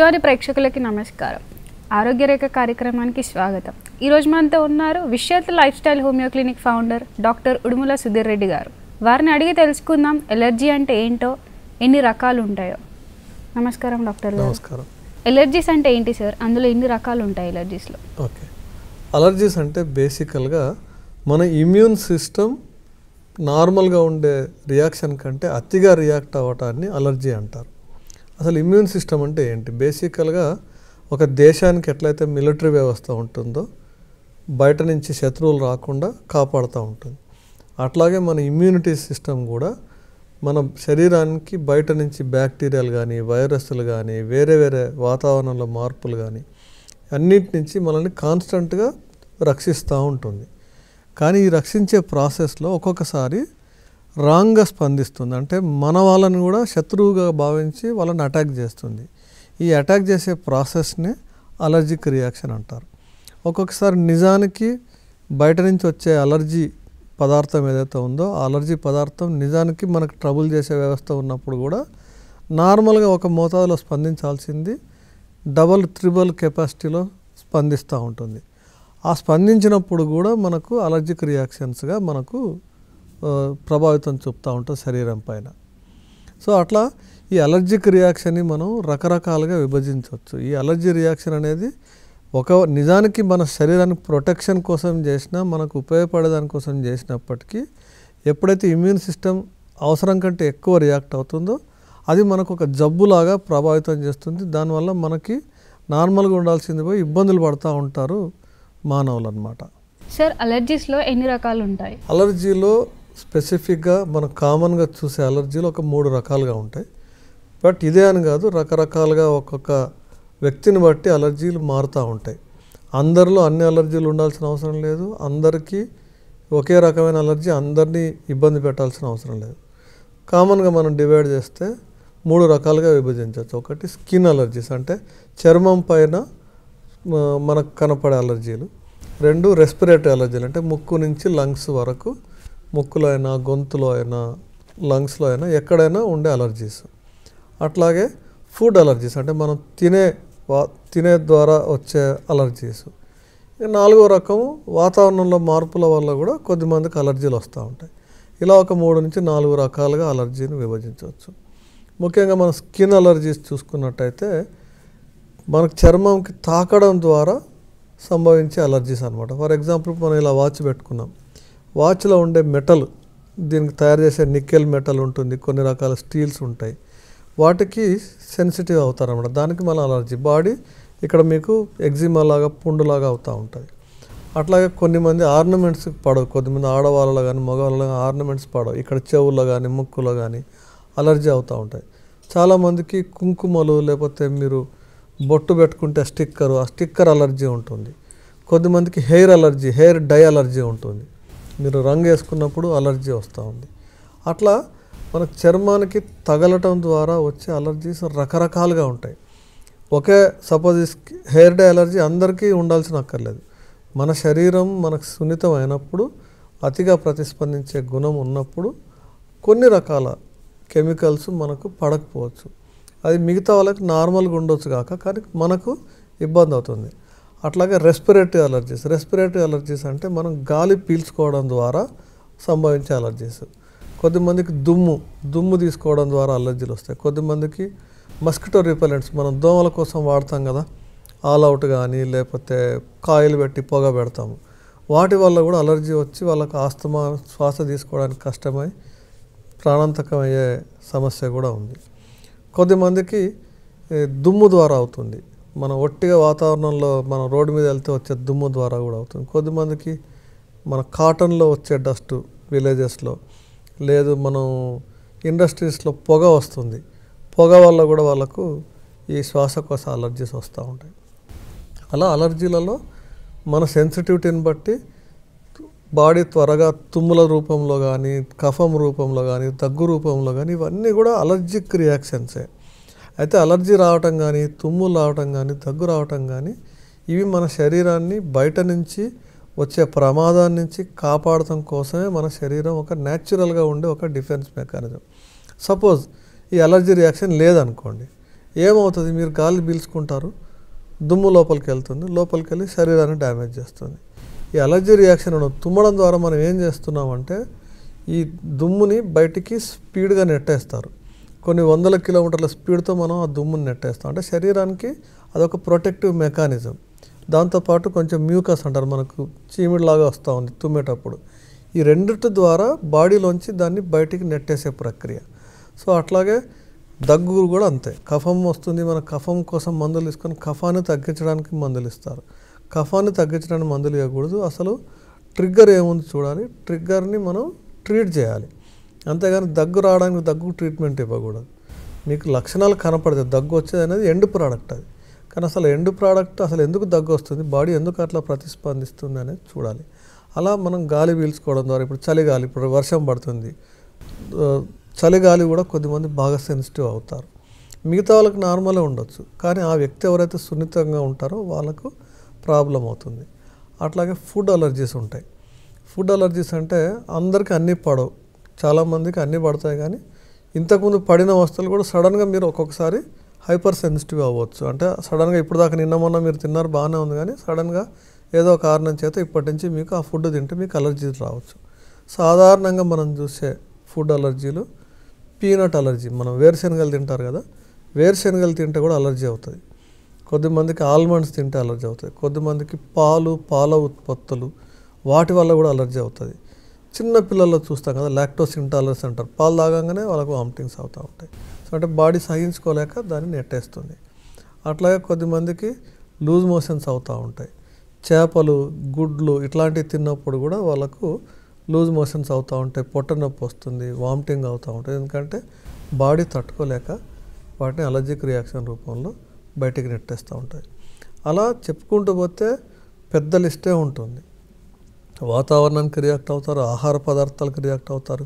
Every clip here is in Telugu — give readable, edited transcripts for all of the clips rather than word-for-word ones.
శ్రీవారి ప్రేక్షకులకి నమస్కారం. ఆరోగ్య రేఖ కార్యక్రమానికి స్వాగతం. ఈరోజు మనతో ఉన్నారు Vishweta lifestyle homeo clinic founder doctor Udumula Sudheer Reddy గారు. వారిని అడిగి తెలుసుకుందాం ఎలర్జీ అంటే ఏంటో, ఎన్ని రకాలు ఉంటాయో. నమస్కారం డాక్టర్ గారు. నమస్కారం. ఎలర్జీస్ అంటే ఏంటి సార్? అందులో ఎన్ని రకాలు ఉంటాయి ఎలర్జీస్లో? ఓకే, అలర్జీస్ అంటే బేసికల్గా మన ఇమ్యూన్ సిస్టమ్ నార్మల్గా ఉండే రియాక్షన్ కంటే అతిగా రియాక్ట్ అవ్వటాన్ని అలర్జీ అంటారు. అసలు ఇమ్యూన్ సిస్టమ్ అంటే ఏంటి? బేసికల్గా ఒక దేశానికి ఎట్లయితే మిలిటరీ వ్యవస్థ ఉంటుందో బయట నుంచి శత్రువులు రాకుండా కాపాడుతూ ఉంటుంది, అట్లాగే మన ఇమ్యూనిటీ సిస్టమ్ కూడా మన శరీరానికి బయట నుంచి బ్యాక్టీరియాలు కానీ వైరస్లు కానీ వేరే వేరే వాతావరణంలో మార్పులు కానీ అన్నిటి నుంచి మనల్ని కాన్స్టెంట్గా రక్షిస్తూ ఉంటుంది. కానీ ఈ రక్షించే ప్రాసెస్లో ఒక్కొక్కసారి రాంగ్గా స్పందిస్తుంది. అంటే మన వాళ్ళని కూడా శత్రువుగా భావించి వాళ్ళని అటాక్ చేస్తుంది. ఈ అటాక్ చేసే ప్రాసెస్ని అలర్జిక్ రియాక్షన్ అంటారు. ఒక్కొక్కసారి నిజానికి బయట నుంచి వచ్చే అలర్జీ పదార్థం ఏదైతే ఉందో ఆ అలర్జీ పదార్థం నిజానికి మనకు ట్రబుల్ చేసే వ్యవస్థ ఉన్నప్పుడు కూడా నార్మల్గా ఒక మోతాదులో స్పందించాల్సింది డబల్ ట్రిబుల్ కెపాసిటీలో స్పందిస్తూ ఉంటుంది. ఆ స్పందించినప్పుడు కూడా మనకు అలర్జిక్ రియాక్షన్స్గా మనకు ప్రభావితం చూపుతూ ఉంటుంది శరీరం పైన. సో అట్లా ఈ అలర్జిక్ రియాక్షన్ని మనం రకరకాలుగా విభజించవచ్చు. ఈ అలర్జీ రియాక్షన్ అనేది నిజానికి మన శరీరానికి ప్రొటెక్షన్ కోసం చేసినా మనకు ఉపయోగపడేదానికోసం చేసినప్పటికీ ఎప్పుడైతే ఇమ్యూన్ సిస్టమ్ అవసరం కంటే ఎక్కువ రియాక్ట్ అవుతుందో అది మనకు ఒక జబ్బులాగా ప్రభావితం చేస్తుంది. దానివల్ల మనకి నార్మల్గా ఉండాల్సింది పోయి ఇబ్బందులు పడుతూ ఉంటారు మానవులు అన్నమాట. సార్, అలర్జీస్లో ఎన్ని రకాలు ఉంటాయి? అలర్జీలో స్పెసిఫిక్గా మనం కామన్గా చూసే అలర్జీలు ఒక 3 రకాలుగా ఉంటాయి. బట్ ఇదే అని కాదు, రకరకాలుగా ఒక్కొక్క వ్యక్తిని బట్టి అలర్జీలు మారుతూ ఉంటాయి. అందరిలో అన్ని అలర్జీలు ఉండాల్సిన అవసరం లేదు, అందరికీ ఒకే రకమైన అలర్జీ అందరినీ ఇబ్బంది పెట్టాల్సిన అవసరం లేదు. కామన్గా మనం డివైడ్ చేస్తే 3 రకాలుగా విభజించవచ్చు. ఒకటి స్కిన్ అలర్జీస్, అంటే చర్మం పైన మనకు కనపడే అలర్జీలు. 2 రెస్పిరేటరీ అలర్జీలు, అంటే ముక్కు నుంచి లంగ్స్ వరకు, ముక్కులో అయినా గొంతులో అయినా లంగ్స్లో అయినా ఎక్కడైనా ఉండే అలర్జీస్. అట్లాగే ఫుడ్ అలర్జీస్, అంటే మనం తినే ద్వారా వచ్చే అలర్జీస్. 4వ రకము వాతావరణంలో మార్పుల వల్ల కూడా కొద్దిమందికి అలర్జీలు వస్తూ ఉంటాయి. ఇలా ఒక 3 నుంచి 4 రకాలుగా అలర్జీని విభజించవచ్చు. ముఖ్యంగా మనం స్కిన్ అలర్జీస్ చూసుకున్నట్టయితే మనకు చర్మంకి తాకడం ద్వారా సంభవించే అలర్జీస్ అనమాట. ఫర్ ఎగ్జాంపుల్ మనం ఇలా వాచ్ పెట్టుకున్నాం, వాచ్లో ఉండే మెటల్, దీనికి తయారు చేసే నికెల్ మెటల్ ఉంటుంది, కొన్ని రకాల స్టీల్స్ ఉంటాయి, వాటికి సెన్సిటివ్ అవుతారన్నమాట. దానికి మళ్ళీ అలర్జీ, బాడీ ఇక్కడ మీకు ఎగ్జిమా లాగా పుండులాగా అవుతూ ఉంటుంది. అట్లాగే కొన్ని మంది ఆర్నమెంట్స్ పడవు, కొద్దిమంది ఆడవాళ్ళలో కానీ మగవాళ్ళలో ఆర్నమెంట్స్ పడవు, ఇక్కడ చెవుల్లో కానీ ముక్కులో కానీ అలర్జీ అవుతూ ఉంటాయి. చాలామందికి కుంకుమలు లేకపోతే మీరు బొట్టు పెట్టుకుంటే ఆ స్టిక్కర్ అలర్జీ ఉంటుంది. కొద్దిమందికి hair allergy, hair dye allergy ఉంటుంది, మీరు రంగు వేసుకున్నప్పుడు అలర్జీ వస్తూ ఉంది. అట్లా మనకు చర్మానికి తగలటం ద్వారా వచ్చే అలర్జీస్ రకరకాలుగా ఉంటాయి. సపోజ్ హెయిర్ డై అలర్జీ అందరికీ ఉండాల్సిన అక్కర్లేదు. మన శరీరం మనకు సున్నితం అయినప్పుడు, అతిగా ప్రతిస్పందించే గుణం ఉన్నప్పుడు కొన్ని రకాల కెమికల్స్ మనకు పడకపోవచ్చు. అది మిగతా వాళ్ళకి నార్మల్గా ఉండొచ్చు కాక, కానీ మనకు ఇబ్బంది అవుతుంది. అట్లాగే రెస్పిరేటరీ అలర్జీస్ అంటే మనం గాలి పీల్చుకోవడం ద్వారా సంభవించే అలర్జీస్. కొద్దిమందికి దుమ్ము తీసుకోవడం ద్వారా అలర్జీలు వస్తాయి. కొద్దిమందికి మస్కిటో రిపెలెంట్స్, మనం దోమల కోసం వాడతాం కదా, ఆల్ అవుట్ కానీ లేకపోతే కాయిల్ పెట్టి పొగ పెడతాము, వాటి వల్ల కూడా అలర్జీ వచ్చి వాళ్ళకి ఆస్తమా, శ్వాస తీసుకోవడానికి కష్టమై ప్రాణాంతకమయ్యే సమస్య కూడా ఉంది. కొద్దిమందికి దుమ్ము ద్వారా అవుతుంది, మన ఒట్టిగా వాతావరణంలో మనం రోడ్డు మీద వెళ్తే వచ్చే దుమ్ము ద్వారా కూడా అవుతుంది. కొద్దిమందికి మన కాటన్లో వచ్చే డస్ట్ విలేజెస్లో, లేదు మనం ఇండస్ట్రీస్లో పొగ వస్తుంది, పొగ వల్ల కూడా వాళ్ళకు ఈ శ్వాసకోశ అలర్జీస్ వస్తూ ఉంటాయి. అలా అలర్జీలలో మన సెన్సిటివిటీని బట్టి బాడీ త్వరగా తుమ్ముల రూపంలో కానీ, కఫం రూపంలో కానీ, దగ్గు రూపంలో కానీ, ఇవన్నీ కూడా అలర్జిక్ రియాక్షన్సే. అయితే అలర్జీ రావటం కానీ, తుమ్ములు రావటం కానీ, దగ్గు రావటం కానీ ఇవి మన శరీరాన్ని బయట నుంచి వచ్చే ప్రమాదాన్ని నుంచి కాపాడటం కోసమే మన శరీరం ఒక న్యాచురల్గా ఉండే ఒక డిఫెన్స్ మెకానిజం. సపోజ్ ఈ అలర్జీ రియాక్షన్ లేదనుకోండి, ఏమవుతుంది, మీరు గాలి పీల్చుకుంటారు, దుమ్ము లోపలికి వెళ్తుంది, లోపలికి వెళ్ళి శరీరాన్ని డ్యామేజ్ చేస్తుంది. ఈ అలర్జీ రియాక్షన్ తుమ్మడం ద్వారా మనం ఏం చేస్తున్నామంటే ఈ దుమ్ముని బయటికి స్పీడ్గా నెట్టేస్తారు. కొన్ని వందల కిలోమీటర్ల స్పీడ్తో మనం ఆ దుమ్ముని నెట్టేస్తాం. అంటే శరీరానికి అదొక ప్రొటెక్టివ్ మెకానిజం. దాంతోపాటు కొంచెం మ్యూకస్ అంటారు, మనకు చీమిడిలాగా వస్తూ ఉంది తుమ్మేటప్పుడు. ఈ రెండిటి ద్వారా బాడీలోంచి దాన్ని బయటికి నెట్టేసే ప్రక్రియ. సో అట్లాగే దగ్గు కూడా అంతే. కఫం వస్తుంది, మన కఫం కోసం మందులు తీసుకొని కఫాన్ని తగ్గించడానికి మందులు ఇస్తారు. కఫాన్ని తగ్గించడానికి మందులు ఇవ్వకూడదు. అసలు ట్రిగ్గర్ ఏముంది చూడాలి, ట్రిగ్గర్ని మనం ట్రీట్ చేయాలి. అంతేగాని దగ్గు రావడానికి దగ్గు ట్రీట్మెంట్ ఇవ్వకూడదు. మీకు లక్షణాలు కనపడతాయి, దగ్గు వచ్చేది అనేది ఎండ్ ప్రోడక్ట్ అది. కానీ అసలు ఎండ్ ప్రోడక్ట్ అసలు ఎందుకు దగ్గు వస్తుంది, బాడీ ఎందుకు అట్లా ప్రతిస్పందిస్తుంది అనేది చూడాలి. అలా మనం గాలి పీల్చుకోవడం ద్వారా, ఇప్పుడు చలిగాలి, ఇప్పుడు వర్షం పడుతుంది, చలిగాలి కూడా కొద్దిమంది బాగా సెన్సిటివ్ అవుతారు. మిగతా వాళ్ళకి నార్మలే ఉండొచ్చు, కానీ ఆ వ్యక్తి ఎవరైతే సున్నితంగా ఉంటారో వాళ్ళకు ప్రాబ్లం అవుతుంది. అట్లాగే ఫుడ్ అలర్జీస్ ఉంటాయి. ఫుడ్ అలర్జీస్ అంటే అందరికీ అన్నీ పడవు, చాలామందికి అన్నీ పడతాయి. కానీ ఇంతకుముందు పడిన వస్తువులు కూడా సడన్గా మీరు ఒక్కొక్కసారి హైపర్ సెన్సిటివ్ అవ్వచ్చు. అంటే సడన్గా ఇప్పుడు దాకా నిన్న మొన్న మీరు తిన్నారు బాగానే ఉంది, కానీ సడన్గా ఏదో కారణం చేత ఇప్పటి నుంచి మీకు ఆ ఫుడ్ తింటే మీకు అలర్జీలు రావచ్చు. సాధారణంగా మనం చూసే ఫుడ్ అలర్జీలు పీనట్ అలర్జీ. మనం వేరుశనగలు తింటారు కదా, వేరుశనగలు తింటే కూడా అలర్జీ అవుతుంది. కొద్దిమందికి ఆల్మండ్స్ తింటే అలర్జీ అవుతుంది. కొద్దిమందికి పాల ఉత్పత్తులు వాటి వల్ల కూడా అలర్జీ అవుతుంది. చిన్న పిల్లల్లో చూస్తాం కదా, లాక్టోస్ ఇంటాలరెన్స్ అంటారు, పాలు తాగంగానే వాళ్ళకు వామిటింగ్స్ అవుతూ ఉంటాయి. సో అంటే బాడీ సహించుకోలేక దాన్ని నెట్టేస్తుంది. అట్లాగే కొద్దిమందికి లూజ్ మోషన్స్ అవుతూ ఉంటాయి. చేపలు, గుడ్లు ఇట్లాంటివి తిన్నప్పుడు కూడా వాళ్ళకు లూజ్ మోషన్స్ అవుతూ ఉంటాయి, పొట్ట నొప్పి వస్తుంది, వామిటింగ్ అవుతూ ఉంటుంది. ఎందుకంటే బాడీ తట్టుకోలేక వాటిని అలర్జిక్ రియాక్షన్ రూపంలో బయటికి నెట్టేస్తూ ఉంటాయి. అలా చెప్పుకుంటూ పోతే పెద్ద లిస్టే ఉంటుంది. వాతావరణానికి రియాక్ట్ అవుతారు, ఆహార పదార్థాలకు రియాక్ట్ అవుతారు,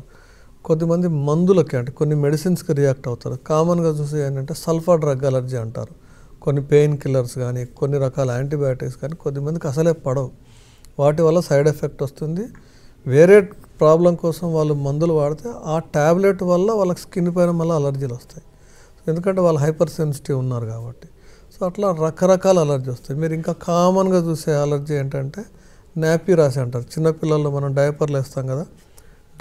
కొద్దిమంది మందులకి అంటే కొన్ని మెడిసిన్స్కి రియాక్ట్ అవుతారు. కామన్గా చూసి ఏంటంటే సల్ఫర్ డ్రగ్ అలర్జీ అంటారు. కొన్ని పెయిన్ కిల్లర్స్ కానీ కొన్ని రకాల యాంటీబయాటిక్స్ కానీ కొద్దిమందికి అసలే పడవు. వాటి వల్ల సైడ్ ఎఫెక్ట్ వస్తుంది. వేరే ప్రాబ్లం కోసం వాళ్ళు మందులు వాడితే ఆ ట్యాబ్లెట్ వల్ల వాళ్ళకి స్కిన్ పైన మళ్ళీ అలర్జీలు వస్తాయి. ఎందుకంటే వాళ్ళు హైపర్ సెన్సిటివ్ ఉన్నారు కాబట్టి. సో అట్లా రకరకాల అలర్జీ వస్తాయి. మీరు ఇంకా కామన్గా చూసే అలర్జీ ఏంటంటే నాపీ ర్యాష్ అంటారు. చిన్నపిల్లల్లో మనం డైపర్లు వేస్తాం కదా,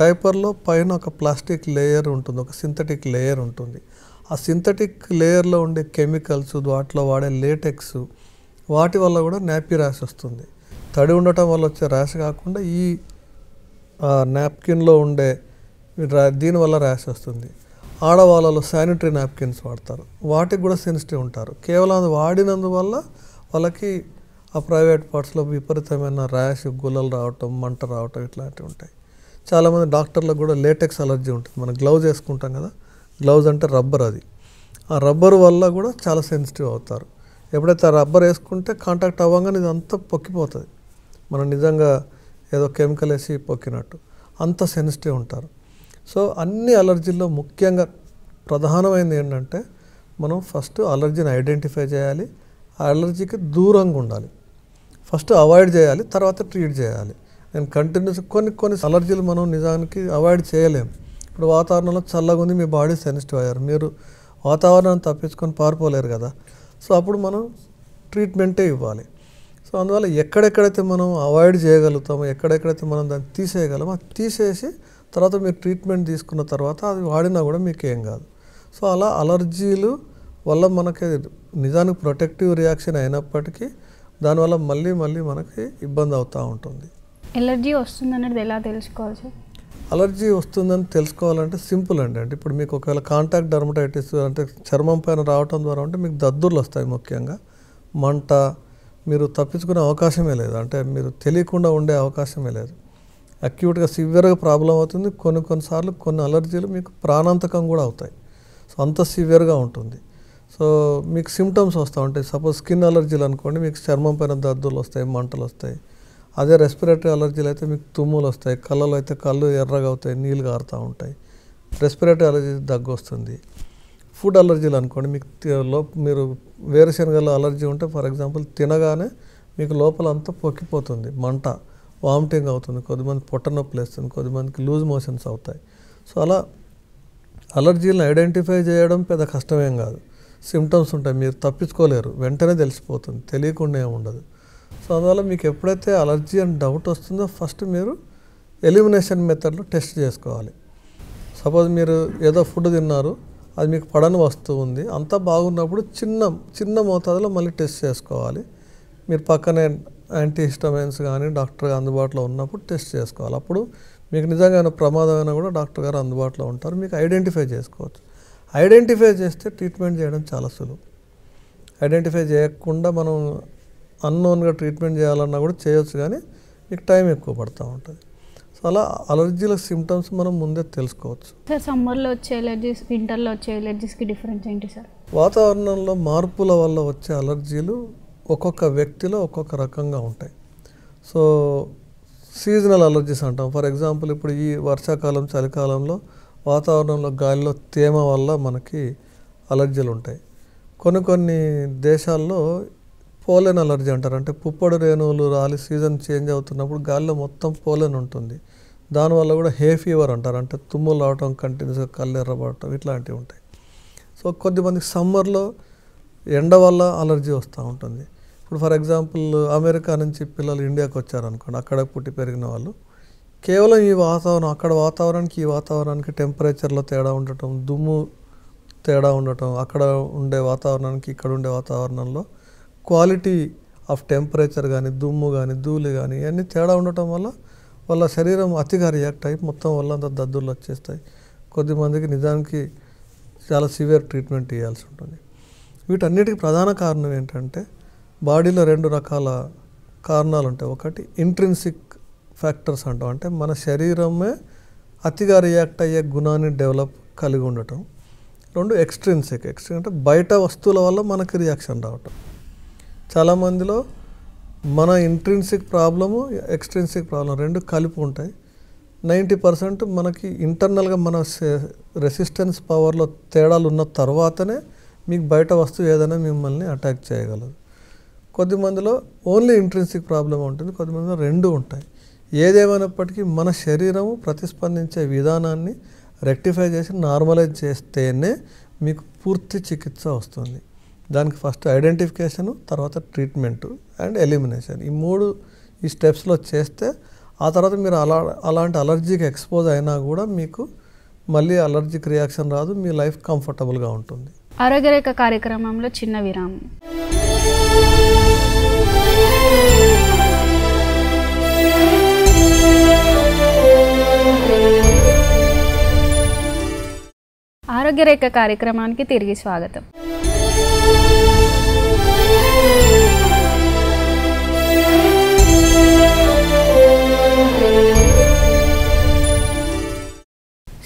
డైపర్లో పైన ఒక ప్లాస్టిక్ లేయర్ ఉంటుంది, ఒక సింథటిక్ లేయర్ ఉంటుంది. ఆ సింథటిక్ లేయర్లో ఉండే కెమికల్స్, వాటిలో వాడే లేటెక్స్, వాటి వల్ల కూడా నాపీ ర్యాష్ వస్తుంది. తడి ఉండటం వల్ల వచ్చే ర్యాష్ కాకుండా ఈ నాప్కిన్లో ఉండే దీనివల్ల ర్యాష్ వస్తుంది. ఆడవాళ్ళలో శానిటరీ నాప్కిన్స్ వాడతారు, వాటికి కూడా సెన్సిటివ్ ఉంటారు. కేవలం అది వాడినందువల్ల వాళ్ళకి ఆ ప్రైవేట్ పార్ట్స్లో విపరీతమైన ర్యాష్, గుల్లలు రావటం, మంట రావటం ఇట్లాంటివి ఉంటాయి. చాలామంది డాక్టర్లకు కూడా లేటెక్స్ అలర్జీ ఉంటుంది. మనం గ్లౌజ్ వేసుకుంటాం కదా, గ్లౌజ్ అంటే రబ్బర్, అది ఆ రబ్బర్ వల్ల కూడా చాలా సెన్సిటివ్ అవుతారు. ఎప్పుడైతే ఆ రబ్బర్ వేసుకుంటే కాంటాక్ట్ అవ్వగానే ఇదంతా పొక్కిపోతుంది, మనం నిజంగా ఏదో కెమికల్ వేసి పొక్కినట్టు, అంత సెన్సిటివ్ ఉంటారు. సో అన్ని అలర్జీల్లో ముఖ్యంగా ప్రధానమైనది ఏంటంటే మనం ఫస్ట్ అలర్జీని ఐడెంటిఫై చేయాలి, ఆ అలర్జీకి దూరంగా ఉండాలి. ఫస్ట్ అవాయిడ్ చేయాలి, తర్వాత ట్రీట్ చేయాలి. నేను కంటిన్యూస్ కొన్ని అలర్జీలు మనం నిజానికి అవాయిడ్ చేయలేము. ఇప్పుడు వాతావరణంలో చల్లగా ఉంది, మీ బాడీ సెన్సిటివ్ అయ్యారు, మీరు వాతావరణాన్ని తప్పించుకొని పారిపోలేరు కదా. సో అప్పుడు మనం ట్రీట్మెంటే ఇవ్వాలి. సో అందువల్ల ఎక్కడెక్కడైతే మనం అవాయిడ్ చేయగలుగుతామో, ఎక్కడెక్కడైతే మనం దాన్ని తీసేయగలమో అది తీసేసి తర్వాత మీరు ట్రీట్మెంట్ తీసుకున్న తర్వాత అది వాడినా కూడా మీకు ఏం కాదు. సో అలా అలర్జీలు వల్ల మనకి నిజానికి ప్రొటెక్టివ్ రియాక్షన్ అయినప్పటికీ దానివల్ల మళ్ళీ మనకి ఇబ్బంది అవుతూ ఉంటుంది. ఎలర్జీ వస్తుందనేది ఎలా తెలుసుకోవాలి సార్? అలర్జీ వస్తుందని తెలుసుకోవాలంటే సింపుల్ అండి. అంటే ఇప్పుడు మీకు ఒకవేళ కాంటాక్ట్ డర్మటైటిస్ అంటే చర్మం పైన రావటం ద్వారా అంటే మీకు దద్దుర్లు వస్తాయి, ముఖ్యంగా మంట, మీరు తప్పించుకునే అవకాశమే లేదు, అంటే మీరు తెలియకుండా ఉండే అవకాశమే లేదు. అక్యూట్గా సివియర్గా ప్రాబ్లం అవుతుంది. కొన్నిసార్లు కొన్ని అలర్జీలు మీకు ప్రాణాంతకం కూడా అవుతాయి. సో అంత సివియర్గా ఉంటుంది. సో మీకు సిమ్టమ్స్ వస్తూ ఉంటాయి. సపోజ్ స్కిన్ అలర్జీలు అనుకోండి, మీకు చర్మం పైన దద్దులు వస్తాయి, మంటలు వస్తాయి. అదే రెస్పిరేటరీ అలర్జీలు అయితే మీకు తుమ్ములు వస్తాయి, కళ్ళలో అయితే కళ్ళు ఎర్రగా అవుతాయి, నీళ్ళు కారుతూ ఉంటాయి. రెస్పిరేటరీ అలర్జీ దగ్గు వస్తుంది. ఫుడ్ అలర్జీలు అనుకోండి, మీకు మీరు వేరుశనగల అలర్జీ ఉంటే ఫర్ ఎగ్జాంపుల్ తినగానే మీకు లోపల అంతా పొక్కిపోతుంది, మంట, వామిటింగ్ అవుతుంది, కొద్దిమంది పొట్ట నొప్పి వేస్తుంది, కొద్దిమందికి లూజ్ మోషన్స్ అవుతాయి. సో అలా అలర్జీలను ఐడెంటిఫై చేయడం పెద్ద కష్టమేం కాదు. సిమ్టమ్స్ ఉంటాయి, మీరు తప్పించుకోలేరు, వెంటనే తెలిసిపోతుంది, తెలియకుండా ఏమి ఉండదు. సో అందువల్ల మీకు ఎప్పుడైతే అలర్జీ అని డౌట్ వస్తుందో ఫస్ట్ మీరు ఎలిమినేషన్ మెథడ్లో టెస్ట్ చేసుకోవాలి. సపోజ్ మీరు ఏదో ఫుడ్ తిన్నారు, అది మీకు పడని వస్తువు ఉంది, అంతా బాగున్నప్పుడు చిన్న మోతాదులో మళ్ళీ టెస్ట్ చేసుకోవాలి. మీరు పక్కనే యాంటీహిస్టమైన్స్ కానీ డాక్టర్ అందుబాటులో ఉన్నప్పుడు టెస్ట్ చేసుకోవాలి. అప్పుడు మీకు నిజంగా ప్రమాదమైనా కూడా డాక్టర్ గారు అందుబాటులో ఉంటారు, మీకు ఐడెంటిఫై చేసుకోవచ్చు. ఐడెంటిఫై చేస్తే ట్రీట్మెంట్ చేయడం చాలా సులువు. ఐడెంటిఫై చేయకుండా మనం అన్నోన్గా ట్రీట్మెంట్ చేయాలన్నా కూడా చేయొచ్చు, కానీ మీకు టైం ఎక్కువ పడుతూ ఉంటుంది. సో అలా అలర్జీల సిమ్టమ్స్ మనం ముందే తెలుసుకోవచ్చు. సార్ సమ్మర్లో వచ్చే ఎలర్జీస్, వింటర్లో వచ్చే ఎలర్జీస్కి డిఫరెన్స్ ఏంటి సార్? వాతావరణంలో మార్పుల వల్ల వచ్చే అలర్జీలు ఒక్కొక్క వ్యక్తిలో ఒక్కొక్క రకంగా ఉంటాయి. సో సీజనల్ అలర్జీస్ అంటాం. ఫర్ ఎగ్జాంపుల్ ఇప్పుడు ఈ వర్షాకాలం, చలికాలంలో వాతావరణంలో గాలిలో తేమ వల్ల మనకి అలర్జీలు ఉంటాయి. కొన్ని దేశాల్లో పోలెన్ అలర్జీ అంటారు. అంటే పుప్పొడి రేణువులు రాలి సీజన్ చేంజ్ అవుతున్నప్పుడు గాలిలో మొత్తం పోలెన్ ఉంటుంది. దానివల్ల కూడా హే ఫీవర్ అంటారు. అంటే తుమ్ములు రావటం, కంటిన్యూస్గా కళ్ళు ఎర్రబడటం, ఇట్లాంటివి ఉంటాయి. సో కొద్దిమందికి సమ్మర్లో ఎండ వల్ల అలర్జీ వస్తూ ఉంటుంది. ఇప్పుడు ఫర్ ఎగ్జాంపుల్ అమెరికా నుంచి పిల్లలు ఇండియాకి వచ్చారనుకోండి, అక్కడ పుట్టి పెరిగిన వాళ్ళు, కేవలం ఈ వాతావరణం, అక్కడ వాతావరణానికి ఈ వాతావరణానికి టెంపరేచర్లో తేడా ఉండటం, దుమ్ము తేడా ఉండటం, అక్కడ ఉండే వాతావరణానికి ఇక్కడ ఉండే వాతావరణంలో క్వాలిటీ ఆఫ్ టెంపరేచర్ కానీ, దుమ్ము కానీ, ధూళి కానీ ఇవన్నీ తేడా ఉండటం వల్ల వాళ్ళ శరీరం అతిగా రియాక్ట్ అయ్యి మొత్తం వల్ల అంత దద్దుర్లు వచ్చేస్తాయి. కొద్దిమందికి నిజానికి చాలా సివియర్ ట్రీట్మెంట్ ఇవ్వాల్సి ఉంటుంది. వీటన్నిటికీ ప్రధాన కారణం ఏంటంటే బాడీలో 2 రకాల కారణాలు ఉంటాయి. ఒకటి ఇంట్రిన్సిక్ ఫ్యాక్టర్స్ అంటాం, అంటే మన శరీరమే అతిగా రియాక్ట్ అయ్యే గుణాన్ని కలిగి ఉండటం. 2 ఎక్స్ట్రిన్సిక్ అంటే బయట వస్తువుల వల్ల మనకి రియాక్షన్ రావటం. చాలామందిలో మన ఇంట్రిన్సిక్ ప్రాబ్లము, ఎక్స్ట్రిన్సిక్ ప్రాబ్లం 2 కలిపి ఉంటాయి. 90% మనకి ఇంటర్నల్గా మన రెసిస్టెన్స్ పవర్లో తేడాలు ఉన్న తర్వాతనే మీకు బయట వస్తువు ఏదైనా మిమ్మల్ని అటాక్ చేయగలదు. కొద్దిమందిలో ఓన్లీ ఇంట్రిన్సిక్ ప్రాబ్లం ఉంటుంది, కొద్దిమందిలో 2 ఉంటాయి. ఏదేమైనప్పటికీ మన శరీరము ప్రతిస్పందించే విధానాన్ని రెక్టిఫై చేసి నార్మలైజ్ చేస్తేనే మీకు పూర్తి చికిత్స వస్తుంది. దానికి ఫస్ట్ ఐడెంటిఫికేషను, తర్వాత ట్రీట్మెంటు అండ్ ఎలిమినేషన్. ఈ స్టెప్స్లో చేస్తే ఆ తర్వాత మీరు అలాంటి అలర్జీకి ఎక్స్పోజ్ అయినా కూడా మీకు మళ్ళీ అలర్జీకి రియాక్షన్ రాదు, మీ లైఫ్ కంఫర్టబుల్గా ఉంటుంది. ఆరోగ్యరేఖ కార్యక్రమంలో చిన్న విరామం. ఆరోగ్యరేఖ కార్యక్రమానికి తిరిగి స్వాగతం.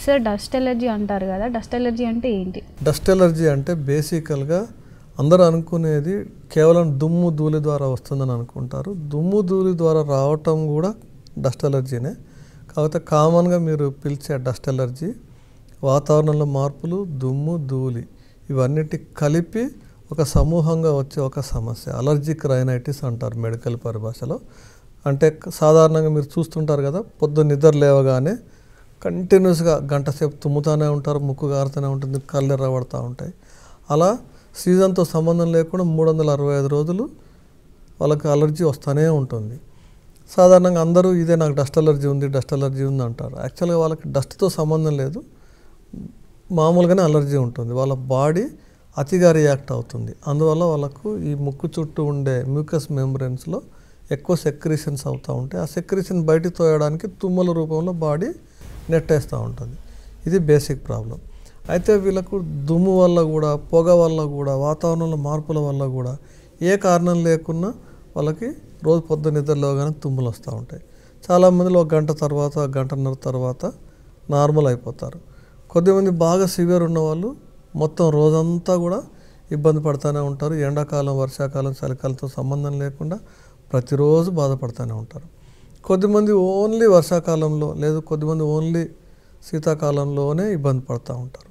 సార్ డస్ట్ ఎలర్జీ అంటారు కదా, డస్ట్ ఎలర్జీ అంటే ఏంటి? డస్ట్ ఎలర్జీ అంటే బేసికల్గా అందరూ అనుకునేది కేవలం దుమ్ము ధూళి ద్వారా వస్తుందని అనుకుంటారు. దుమ్ము ధూళి ద్వారా రావటం కూడా డస్ట్ ఎలర్జీనే. కాకపోతే కామన్గా మీరు పిలిచే డస్ట్ ఎలర్జీ వాతావరణంలో మార్పులు, దుమ్ము, ధూళి ఇవన్నిటి కలిపి ఒక సమూహంగా వచ్చే ఒక సమస్య. అలర్జిక్ రైనైటిస్ అంటారు మెడికల్ పరిభాషలో. అంటే సాధారణంగా మీరు చూస్తుంటారు కదా, పొద్దున్న నిద్ర లేవగానే కంటిన్యూస్గా గంట సేపు తుమ్ముతూనే ఉంటారు, ముక్కు గారుతూనే ఉంటుంది, కళ్ళు ఎర్రబడుతూ ఉంటాయి. అలా సీజన్తో సంబంధం లేకుండా 365 రోజులు వాళ్ళకి అలర్జీ వస్తూనే ఉంటుంది. సాధారణంగా అందరూ ఇదే నాకు డస్ట్ అలర్జీ ఉంది అంటారు. యాక్చువల్గా వాళ్ళకి డస్ట్తో సంబంధం లేదు, మామూలుగానే అలర్జీ ఉంటుంది. వాళ్ళ బాడీ అతిగా రియాక్ట్ అవుతుంది. అందువల్ల వాళ్ళకు ఈ ముక్కు చుట్టూ ఉండే మ్యూకస్ మెంబ్రెన్స్లో ఎక్కువ సెక్రీషన్స్ అవుతూ ఉంటాయి. ఆ సెక్రీషన్ బయటికి తోయడానికి తుమ్మల రూపంలో బాడీ నెట్టేస్తూ ఉంటుంది. ఇది బేసిక్ ప్రాబ్లం. అయితే వీళ్ళకు దుమ్ము వల్ల కూడా, పొగ వల్ల కూడా, వాతావరణంలో మార్పుల వల్ల కూడా ఏ కారణం లేకున్నా వాళ్ళకి రోజు పొద్దున్న నిద్రలోగానే తుమ్ములు వస్తూ ఉంటాయి. చాలామందిలో 1 గంట తర్వాత, 1 గంటన్నర తర్వాత నార్మల్ అయిపోతారు. కొద్దిమంది బాగా సివియర్ ఉన్నవాళ్ళు మొత్తం రోజంతా కూడా ఇబ్బంది పడుతూనే ఉంటారు. ఎండాకాలం, వర్షాకాలం, చలికాలంతో సంబంధం లేకుండా ప్రతిరోజు బాధపడుతూనే ఉంటారు. కొద్దిమంది ఓన్లీ వర్షాకాలంలో, లేదు కొద్దిమంది ఓన్లీ శీతాకాలంలోనే ఇబ్బంది పడుతూ ఉంటారు.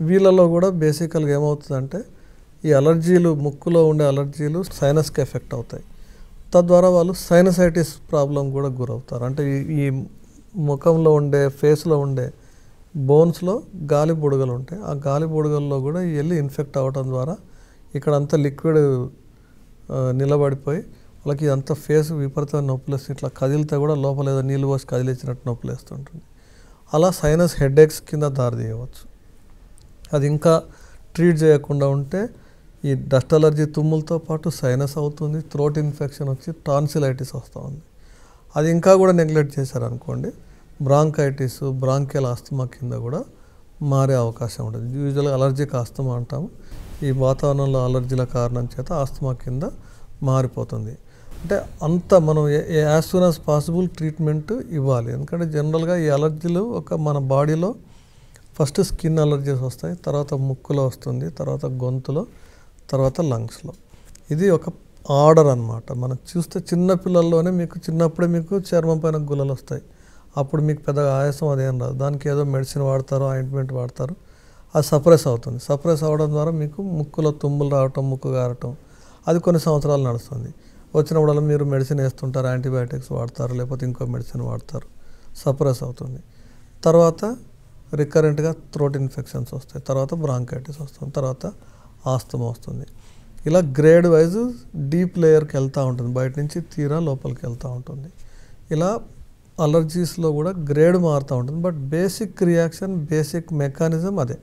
వీళ్ళలో కూడా బేసికల్గా ఏమవుతుందంటే ఈ అలర్జీలు, ముక్కులో ఉండే అలర్జీలు సైనస్కి ఎఫెక్ట్ అవుతాయి. తద్వారా వాళ్ళు సైనసైటిస్ ప్రాబ్లం కూడా గురవుతారు. అంటే ఈ ముఖంలో ఉండే, ఫేస్లో ఉండే బోన్స్లో గాలి బుడగలు ఉంటాయి. ఆ గాలి బుడగల్లో కూడా వెళ్ళి ఇన్ఫెక్ట్ అవ్వడం ద్వారా ఇక్కడ అంతా లిక్విడ్ నిలబడిపోయి వాళ్ళకి ఇదంతా ఫేస్ విపరీతమైన నొప్పులు వస్తుంది. ఇట్లా కదిలితే కూడా లోపల ఏదో నీళ్ళు పోసి కదిలించినట్టు నొప్పులు వేస్తుంటుంది. అలా సైనస్ హెడేక్స్ కింద దారితీయవచ్చు. అది ఇంకా ట్రీట్ చేయకుండా ఉంటే ఈ డస్ట్ అలర్జీ తుమ్ములతో పాటు సైనస్ అవుతుంది, థ్రోట్ ఇన్ఫెక్షన్ వచ్చి టాన్సిలైటిస్ వస్తూ ఉంది. అది ఇంకా కూడా నెగ్లెక్ట్ చేశారనుకోండి బ్రాంకైటిస్, బ్రాంకియల్ ఆస్తమా కింద కూడా మారే అవకాశం ఉంటుంది. యూజువల్గా అలర్జిక్ ఆస్తమా అంటాము. ఈ వాతావరణంలో అలర్జీల కారణం చేత ఆస్తమా కింద మారిపోతుంది. అంటే అంత మనం as soon as possible treatment ఇవ్వాలి. ఎందుకంటే జనరల్గా ఈ అలర్జీలు మన బాడీలో ఫస్ట్ స్కిన్ అలర్జీస్ వస్తాయి, తర్వాత ముక్కులో వస్తుంది, తర్వాత గొంతులో, తర్వాత లంగ్స్లో. ఇది ఒక ఆర్డర్ అన్నమాట. మనం చూస్తే చిన్నపిల్లల్లోనే చిన్నప్పుడే మీకు చర్మం పైన గుల్లలు వస్తాయి. అప్పుడు మీకు పెద్దగా ఆయాసం అదేం రాదు. దానికి ఏదో మెడిసిన్ వాడతారు, ఆయింట్మెంట్ వాడతారు, అది సప్రెస్ అవుతుంది. సప్రెస్ అవ్వడం ద్వారా మీకు ముక్కులో తుమ్ములు రావటం, ముక్కు గారటం, అది కొన్ని సంవత్సరాలు నడుస్తుంది. వచ్చినప్పుడల్లా మీరు మెడిసిన్ వేస్తుంటారు, యాంటీబయాటిక్స్ వాడతారు, లేకపోతే ఇంకో మెడిసిన్ వాడతారు, సప్రెస్ అవుతుంది. తర్వాత రికరెంట్గా థ్రోట్ ఇన్ఫెక్షన్స్ వస్తాయి, తర్వాత బ్రాంకైటిస్ వస్తుంది, తర్వాత ఆస్తమా వస్తుంది. ఇలా గ్రేడ్ వైజ్ డీప్ లేయర్కి వెళ్తూ ఉంటుంది, బయట నుంచి తీరా లోపలికి వెళ్తూ ఉంటుంది. ఇలా అలర్జీస్లో కూడా గ్రేడ్ మారుతూ ఉంటుంది. But basic reaction, basic mechanism అదే.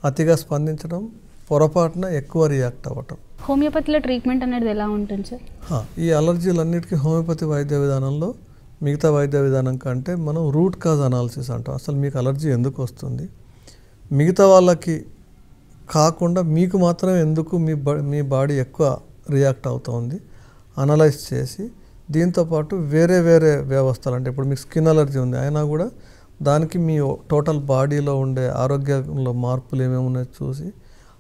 అతిగా స్పందించడం, పొరపాటున ఎక్కువ రియాక్ట్ అవ్వటం. హోమియోపతిలో ట్రీట్మెంట్ అనేది ఎలా ఉంటుంది సార్? ఈ అలర్జీలన్నిటికీ హోమియోపతి వైద్య విధానంలో మిగతా వైద్య విధానం కంటే మనం రూట్ కాజ్ అనాలిసిస్ అంటాం. అసలు మీకు అలర్జీ ఎందుకు వస్తుంది, మిగతా వాళ్ళకి కాకుండా మీకు మాత్రం ఎందుకు మీ బాడీ ఎక్కువ రియాక్ట్ అవుతుంది అనలైజ్ చేసి, దీంతోపాటు వేరే వేరే వ్యవస్థలు, అంటే ఇప్పుడు మీకు స్కిన్ అలర్జీ ఉంది అయినా కూడా దానికి మీ టోటల్ బాడీలో ఉండే ఆరోగ్యంలో మార్పులు ఏమేమి ఉన్నాయో చూసి,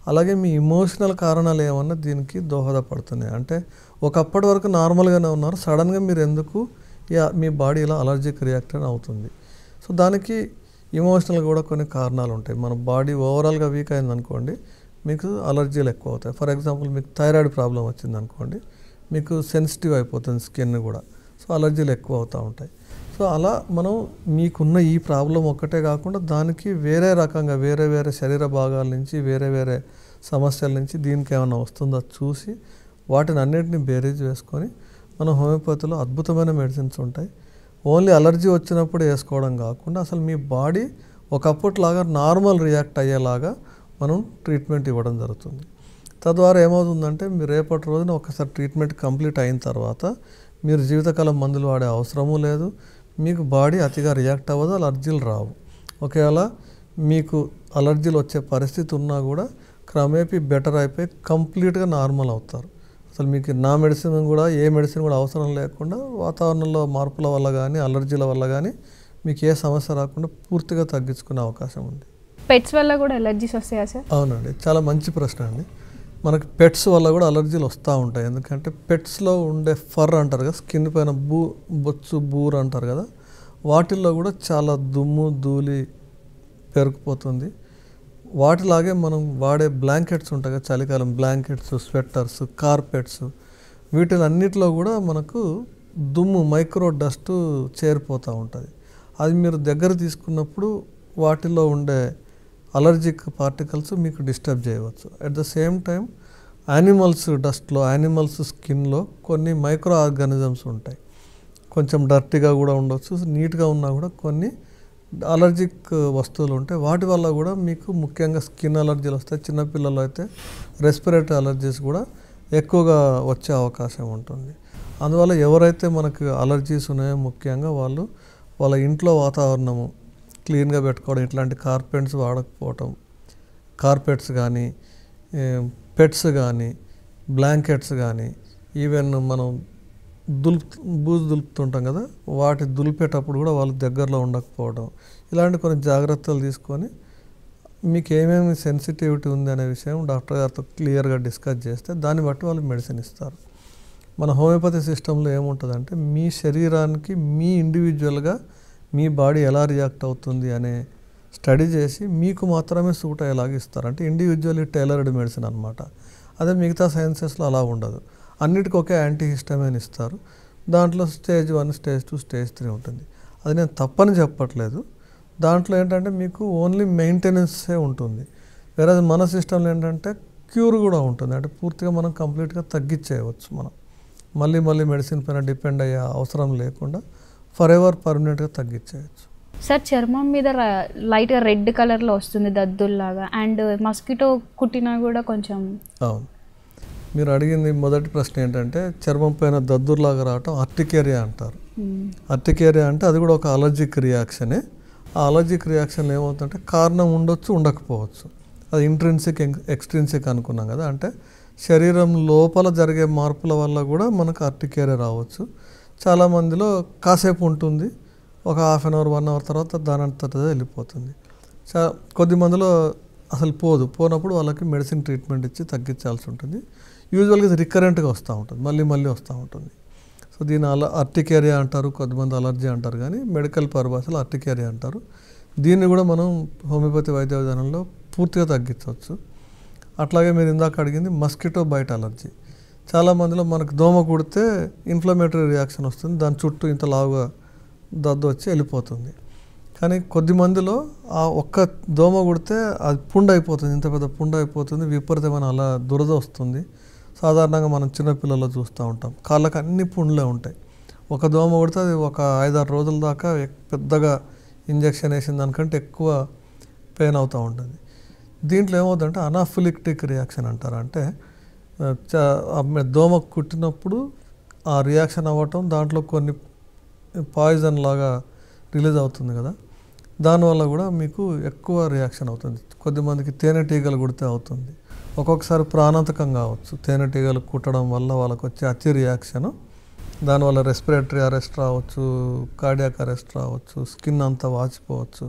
అలాగే మీ ఇమోషనల్ కారణాలు ఏమన్నా దీనికి దోహదపడుతున్నాయి. అంటే ఒకప్పటి వరకు నార్మల్గానే ఉన్నారు, సడన్గా మీరు ఎందుకు మీ బాడీ ఇలా అలర్జిక్ రియాక్షన్ అవుతుంది. సో దానికి ఇమోషనల్ కూడా కొన్ని కారణాలు ఉంటాయి. మన బాడీ ఓవరాల్గా వీక్ అయింది అనుకోండి, మీకు అలర్జీలు ఎక్కువ అవుతాయి. ఫర్ ఎగ్జాంపుల్ మీకు థైరాయిడ్ ప్రాబ్లం వచ్చింది అనుకోండి, మీకు సెన్సిటివ్ అయిపోతుంది స్కిన్ కూడా, సో అలర్జీలు ఎక్కువ అవుతూ ఉంటాయి. సో అలా మనం మీకున్న ఈ ప్రాబ్లం ఒక్కటే కాకుండా దానికి వేరే రకంగా వేరే వేరే శరీర భాగాల నుంచి వేరే వేరే సమస్యల నుంచి దీనికి ఏమైనా వస్తుందో చూసి వాటిని అన్నింటినీ బేరీజ్ వేసుకొని మనం హోమియోపతిలో అద్భుతమైన మెడిసిన్స్ ఉంటాయి. ఓన్లీ అలర్జీ వచ్చినప్పుడు వేసుకోవడం కాకుండా అసలు మీ బాడీ ఒకప్పటిలాగా నార్మల్ రియాక్ట్ అయ్యేలాగా మనం ట్రీట్మెంట్ ఇవ్వడం జరుగుతుంది. తద్వారా ఏమవుతుందంటే మీరు రేపటి రోజున ఒకసారి ట్రీట్మెంట్ కంప్లీట్ అయిన తర్వాత మీరు జీవితకాలం మందులు వాడే అవసరమూ లేదు, మీకు బాడీ అతిగా రియాక్ట్ అవ్వదు, అలర్జీలు రావు. ఒకవేళ మీకు అలర్జీలు వచ్చే పరిస్థితి ఉన్నా కూడా క్రమేపీ బెటర్ అయిపోయి కంప్లీట్గా నార్మల్ అవుతారు. అసలు మీకు నా మెడిసిన్ కూడా ఏ మెడిసిన్ కూడా అవసరం లేకుండా వాతావరణంలో మార్పుల వల్ల కానీ అలర్జీల వల్ల కానీ మీకు ఏ సమస్య రాకుండా పూర్తిగా తగ్గించుకునే అవకాశం ఉంది. పెట్స్ వల్ల కూడా అలర్జీస్ వస్తాయా సార్? అవునండి, చాలా మంచి ప్రశ్న అండి. మనకి పెట్స్ వల్ల కూడా అలర్జీలు వస్తూ ఉంటాయి. ఎందుకంటే పెట్స్లో ఉండే ఫర్ అంటారు కదా, స్కిన్ పైన బొచ్చు బూర్ అంటారు కదా, వాటిల్లో కూడా చాలా దుమ్ము ధూళి పెరిగిపోతుంది. వాటిలాగే మనం వాడే బ్లాంకెట్స్ ఉంటాయి కదా, చలికాలం బ్లాంకెట్స్, స్వెట్టర్స్, కార్పెట్స్, వీటిలన్నిటిలో కూడా మనకు దుమ్ము మైక్రో డస్ట్ చేరిపోతూ ఉంటుంది. అది మీరు దగ్గర తీసుకున్నప్పుడు వాటిలో ఉండే అలర్జిక్ పార్టికల్స్ మీకు డిస్టర్బ్ చేయవచ్చు. At the same time animals డస్ట్లో, యానిమల్స్ స్కిన్లో కొన్ని మైక్రో ఆర్గానిజమ్స్ ఉంటాయి. కొంచెం డర్టీగా కూడా ఉండవచ్చు, నీట్గా ఉన్నా కూడా కొన్ని అలర్జిక్ వస్తువులు ఉంటాయి. వాటి వల్ల కూడా మీకు ముఖ్యంగా స్కిన్ అలర్జీలు వస్తాయి. చిన్నపిల్లలు అయితే రెస్పిరేటరీ అలర్జీస్ కూడా ఎక్కువగా వచ్చే అవకాశం ఉంటుంది. అందువల్ల ఎవరైతే మనకు అలర్జీస్ ఉన్నాయో ముఖ్యంగా వాళ్ళ ఇంట్లో వాతావరణము క్లీన్గా పెట్టుకోవడం, ఇట్లాంటి కార్పెట్స్ వాడకపోవటం, కార్పెట్స్ కానీ పెట్స్ కానీ బ్లాంకెట్స్ కానీ ఈవెన్ మనం బూజు దులుపుతుంటాం కదా, వాటి దులిపేటప్పుడు కూడా వాళ్ళ దగ్గరలో ఉండకపోవడం, ఇలాంటి కొన్ని జాగ్రత్తలు తీసుకొని మీకు ఏమేమి సెన్సిటివిటీ ఉంది అనే విషయం డాక్టర్ గారితో క్లియర్గా డిస్కస్ చేస్తే దాన్ని బట్టి వాళ్ళు మెడిసిన్ ఇస్తారు. మన హోమియోపతి సిస్టంలో ఏముంటుందంటే మీ శరీరానికి మీ ఇండివిజువల్గా మీ బాడీ ఎలా రియాక్ట్ అవుతుంది అనే స్టడీ చేసి మీకు మాత్రమే సూట్ అయ్యేలాగా ఇస్తారు. అంటే ఇండివిజువల్లీ టైలర్డ్ మెడిసిన్ అనమాట. అదే మిగతా సైన్సెస్లో అలా ఉండదు. అన్నిటికీ ఒకే యాంటీహిస్టమైన్ ఇస్తారు. దాంట్లో స్టేజ్ 1, స్టేజ్ 2, స్టేజ్ 3 ఉంటుంది. అది నేను తప్పని చెప్పట్లేదు. దాంట్లో ఏంటంటే మీకు ఓన్లీ మెయింటెనెన్సే ఉంటుంది. వేరే మన సిస్టంలో ఏంటంటే క్యూర్ కూడా ఉంటుంది, అంటే పూర్తిగా మనం కంప్లీట్గా తగ్గించేయవచ్చు. మనం మళ్ళీ మెడిసిన్ పైన డిపెండ్ అయ్యే అవసరం లేకుండా ఫర్ ఎవర్ పర్మనెంట్గా తగ్గించేయచ్చు. సార్ చర్మం మీద లైట్గా రెడ్ కలర్లో వస్తుంది దద్దుల్లాగా, అండ్ మస్కిటో కుట్టినా కూడా కొంచెం. అవును, మీరు అడిగింది మొదటి ప్రశ్న ఏంటంటే చర్మం పైన దద్దుర్లాగా రావటం అర్టికేరియా అంటారు. అర్టికేరియా అంటే అది కూడా ఒక అలర్జిక్ రియాక్షనే. ఆ అలర్జిక్ రియాక్షన్ ఏమవుతుందంటే కారణం ఉండొచ్చు, ఉండకపోవచ్చు. అది ఇంట్రిన్సిక్ ఎక్స్ట్రిన్సిక్ అనుకున్నాం కదా, అంటే శరీరం లోపల జరిగే మార్పుల వల్ల కూడా మనకు అర్టికేరియా రావచ్చు. చాలామందిలో కాసేపు ఉంటుంది, ఒక హాఫ్ అన్ అవర్ 1 అవర్ తర్వాత దాని అంతటా వెళ్ళిపోతుంది. కొద్ది మందిలో అసలు పోనప్పుడు వాళ్ళకి మెడిసిన్ ట్రీట్మెంట్ ఇచ్చి తగ్గించాల్సి ఉంటుంది. యూజువల్గా ఇది రికరెంట్గా వస్తూ ఉంటుంది, మళ్ళీ వస్తూ ఉంటుంది. సో దీని అర్టికేరియా అంటారు, కొద్దిమంది అలర్జీ అంటారు, కానీ మెడికల్ పరిభాషలో అర్టికేరియా అంటారు. దీన్ని కూడా మనం హోమియోపతి వైద్య విధానంలో పూర్తిగా తగ్గించవచ్చు. అట్లాగే మీరు ఇందాక అడిగింది మస్కిటో బైట్ అలర్జీ. చాలామందిలో మనకు దోమ కుడితే ఇన్ఫ్లమేటరీ రియాక్షన్ వస్తుంది, దాని చుట్టూ ఇంత లావుగా దద్దు వచ్చి వెళ్ళిపోతుంది. కానీ కొద్ది మందిలో ఆ ఒక్క దోమ కుడితే అది పుండు అయిపోతుంది, ఇంత పెద్ద పుండు అయిపోతుంది, విపరీతమైన అలా దురద వస్తుంది. సాధారణంగా మనం చిన్నపిల్లల్లో చూస్తూ ఉంటాం, కాళ్ళకి అన్ని పుండ్లే ఉంటాయి. ఒక దోమ కుడితే అది ఒక 5-6 రోజుల దాకా పెద్దగా ఇంజెక్షన్ వేసిన దానికంటే ఎక్కువ పెయిన్ అవుతూ ఉంటుంది. దీంట్లో ఏమవుతుందంటే అనాఫిలిక్టిక్ రియాక్షన్ అంటారు, అంటే దోమ కుట్టినప్పుడు ఆ రియాక్షన్ అవ్వటం, దాంట్లో కొన్ని పాయిజన్ లాగా రిలీజ్ అవుతుంది కదా, దానివల్ల కూడా మీకు ఎక్కువ రియాక్షన్ అవుతుంది. కొద్దిమందికి తేనెటీగలు కుడితే అవుతుంది, ఒక్కొక్కసారి ప్రాణాంతకం కావచ్చు. తేనెటీగలు కుట్టడం వల్ల వాళ్ళకి వచ్చే అతి రియాక్షను, దానివల్ల రెస్పిరేటరీ అరెస్ట్ రావచ్చు, కార్డియాక్ అరెస్ట్ రావచ్చు, స్కిన్ అంతా వాచిపోవచ్చు.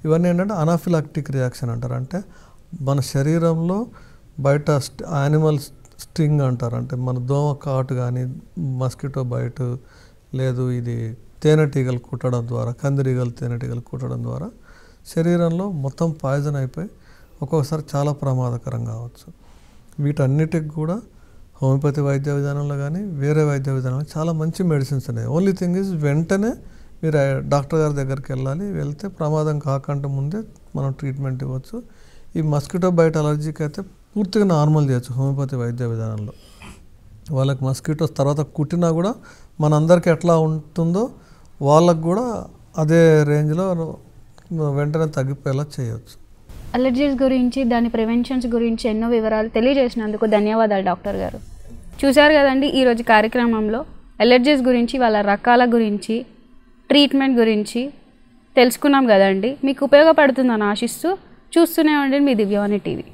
ఇవన్నీ ఏంటంటే అనాఫిలాక్టిక్ రియాక్షన్ అంటారు, అంటే మన శరీరంలో బయట యానిమల్ స్టింగ్ అంటారు, అంటే మన దోమ కాటు కానీ మస్కిటో బైట్ లేదు, ఇది తేనెటీగలు కుట్టడం ద్వారా, కందిరీగలు తేనెటీగలు కుట్టడం ద్వారా శరీరంలో మొత్తం పాయిజన్ అయిపోయి ఒక్కొక్కసారి చాలా ప్రమాదకరం కావచ్చు. వీటన్నిటికి కూడా హోమియోపతి వైద్య విధానంలో కానీ వేరే వైద్య విధానంలో చాలా మంచి మెడిసిన్స్ ఉన్నాయి. ఓన్లీ థింగ్ ఈజ్ వెంటనే మీరు డాక్టర్ గారి దగ్గరికి వెళ్తే ప్రమాదం కాకుండా ముందే మనం ట్రీట్మెంట్ ఇవ్వచ్చు. ఈ మస్కిటో బైట్ అలర్జీకి అయితే పూర్తిగా నార్మల్ చేయొచ్చు హోమియోపతి వైద్య విధానంలో. వాళ్ళకి మస్కిటోస్ తర్వాత కుట్టినా కూడా మనందరికీ ఎట్లా ఉంటుందో వాళ్ళకు కూడా అదే రేంజ్లో వెంటనే తగ్గిపోయేలా చేయొచ్చు. అలర్జీస్ గురించి, దాని ప్రివెన్షన్స్ గురించి ఎన్నో వివరాలు తెలియజేసినందుకు ధన్యవాదాలు డాక్టర్ గారు. చూశారు కదండి ఈరోజు కార్యక్రమంలో అలర్జీస్ గురించి, వాళ్ళ రకాల గురించి, ట్రీట్మెంట్ గురించి తెలుసుకున్నాం కదండి. మీకు ఉపయోగపడుతుందని ఆశిస్తూ చూస్తూనే ఉండండి మీ దివ్యవాణి టీవీ.